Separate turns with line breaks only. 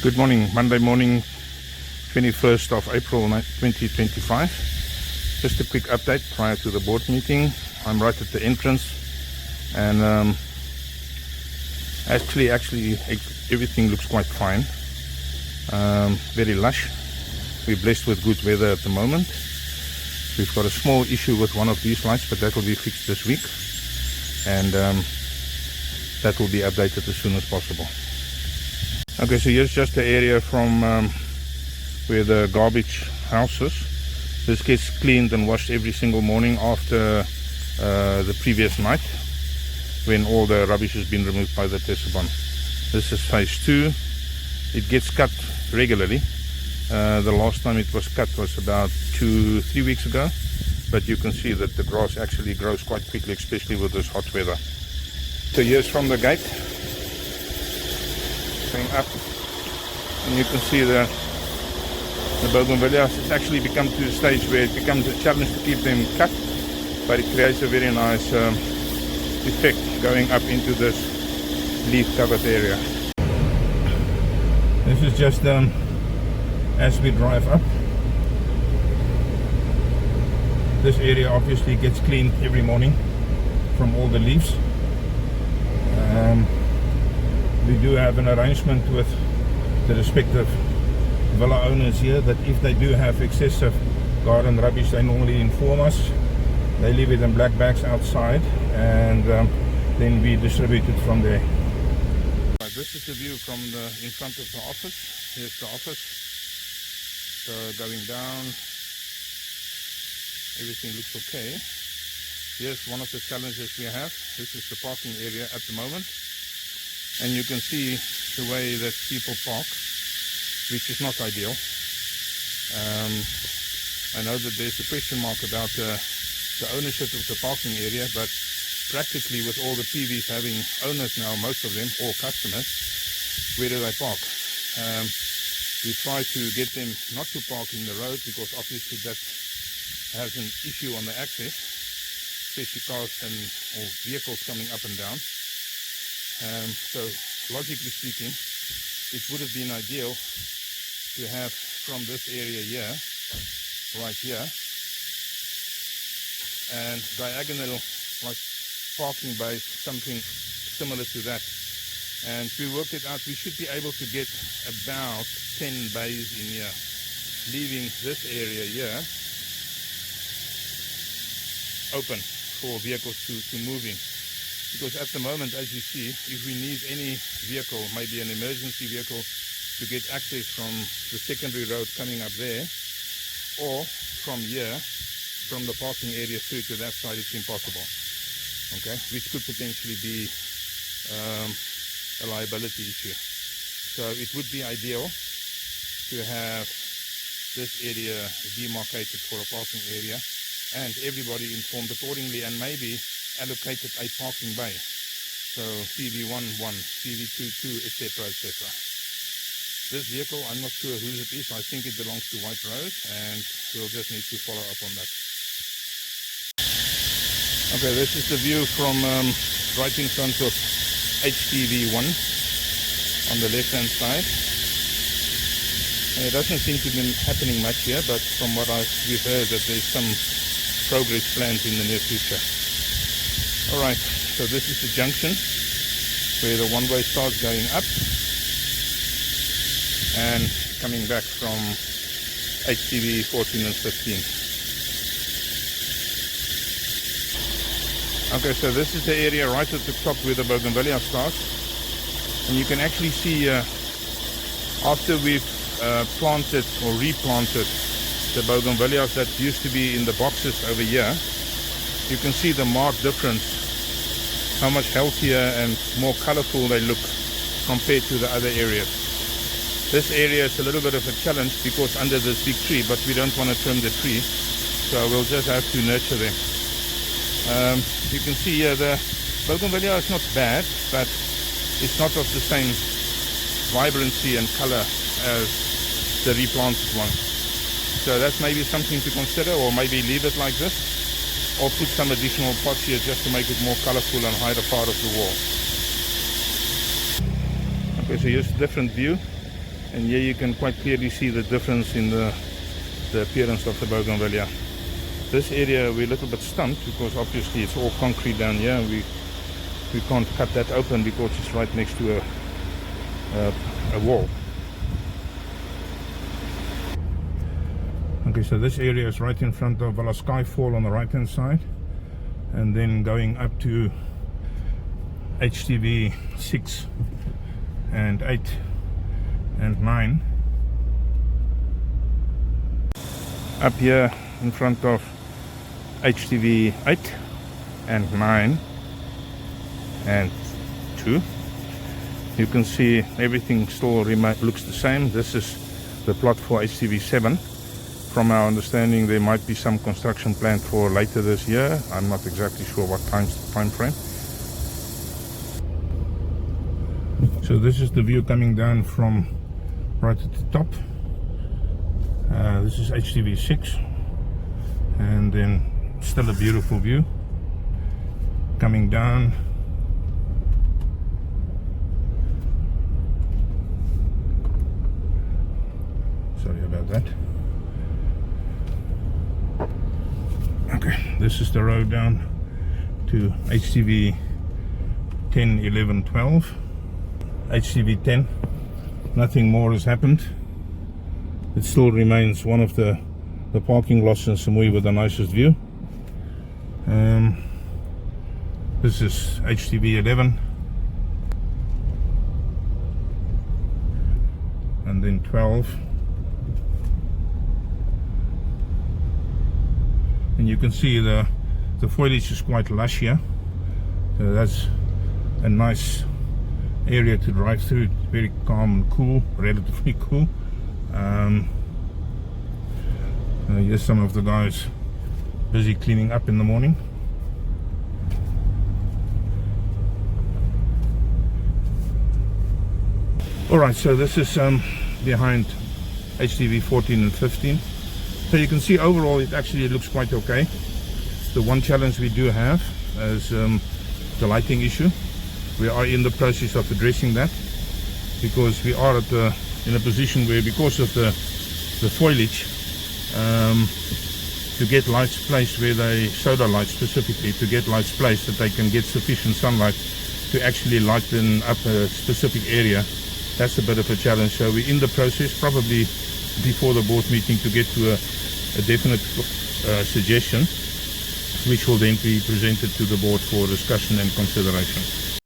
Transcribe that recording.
Good morning, Monday morning, 21st of April 2025. Just a quick update prior to the board meeting. I'm right at the entrance, and actually everything looks quite fine. Very lush. We're blessed with good weather at the moment. We've got a small issue with one of these lights, but that will be fixed this week, and that will be updated as soon as possible. Okay, so here's just the area from where the garbage house is. This gets cleaned and washed every single morning after the previous night, when all the rubbish has been removed by the Tesabon. This is phase 2. It gets cut regularly. The last time it was cut was about 2-3 weeks ago, but you can see that the grass actually grows quite quickly, especially with this hot weather. So here's from the gate, going up, and you can see the bougainvilleas. It's actually become to a stage where it becomes a challenge to keep them cut, but it creates a very nice effect going up into this leaf covered area. This is just as we drive up. This area obviously gets cleaned every morning from all the leaves. We do have an arrangement with the respective villa owners here that if they do have excessive garden rubbish, they normally inform us. They leave it in black bags outside, and then we distribute it from there. Right, this is the view from in front of the office. Here's the office. So going down, everything looks okay. Here's one of the challenges we have. This is the parking area at the moment, and you can see the way that people park, which is not ideal. I know that there's a question mark about the ownership of the parking area, but practically with all the PVs having owners now, most of them, or customers, where do they park? We try to get them not to park in the road, because obviously that has an issue on the access, especially cars or vehicles coming up and down. So logically speaking, it would have been ideal to have from this area here, right here, and diagonal like parking bays, something similar to that. And we worked it out. We should be able to get about 10 bays in here, leaving this area here open for vehicles to move in. Because at the moment, as you see, if we need any vehicle, maybe an emergency vehicle, to get access from the secondary road coming up there, or from here, from the parking area through to that side, it's impossible. Okay, which could potentially be a liability issue. So it would be ideal to have this area demarcated for a parking area, and everybody informed accordingly, and maybe allocated a parking bay. So PV1, PV2, etc., etc. This vehicle, I'm not sure whose it is. I think it belongs to White Rose, and we'll just need to follow up on that. Okay, this is the view from right in front of HTV1 on the left hand side. And it doesn't seem to be happening much here, but from what we've heard, that there's some progress planned in the near future. Alright, so this is the junction where the one-way starts going up and coming back from HTV 14 and 15. Okay, so this is the area right at the top where the bougainvillea starts, and you can actually see after we've planted or replanted the bougainvilleas that used to be in the boxes over here, you can see the marked difference, how much healthier and more colorful they look compared to the other areas. This area is a little bit of a challenge because under this big tree, but we don't want to trim the tree, so we'll just have to nurture them. You can see here the bougainvillea is not bad, but it's not of the same vibrancy and color as the replanted one. So that's maybe something to consider, or maybe leave it like this, or put some additional pots here just to make it more colorful and hide a part of the wall. Okay, so here's a different view And here you can quite clearly see the difference in the appearance of the bougainvillea. This area we're a little bit stumped because obviously it's all concrete down here. We can't cut that open because it's right next to a wall. Okay, so this area is right in front of Villa Skyfall on the right hand side, and then going up to HTV 6 and 8 and 9. Up here in front of HTV 8 and 9 and 2, you can see everything still looks the same. This is the plot for HTV 7. From our understanding, there might be some construction planned for later this year. I'm not exactly sure what time frame. So this is the view coming down from right at the top. This is HTV 6, and then still a beautiful view coming down. Sorry about that. Okay, this is the road down to HTV 10, 11, 12. HTV 10, nothing more has happened. It still remains one of the parking lots in Samui with the nicest view. This is HTV 11, and then 12. And you can see the foliage is quite lush here, so that's a nice area to drive through. It's very calm and cool, relatively cool. Here's some of the guys busy cleaning up in the morning. Alright, so this is behind HTV 14 and 15. So you can see overall it actually looks quite okay. The one challenge we do have is the lighting issue. We are in the process of addressing that, because we are in a position where, because of the foliage, to get lights placed where solar lights specifically, to get lights placed that they can get sufficient sunlight to actually lighten up a specific area, that's a bit of a challenge. So we're in the process, probably before the board meeting, to get to a definite suggestion, which will then be presented to the board for discussion and consideration.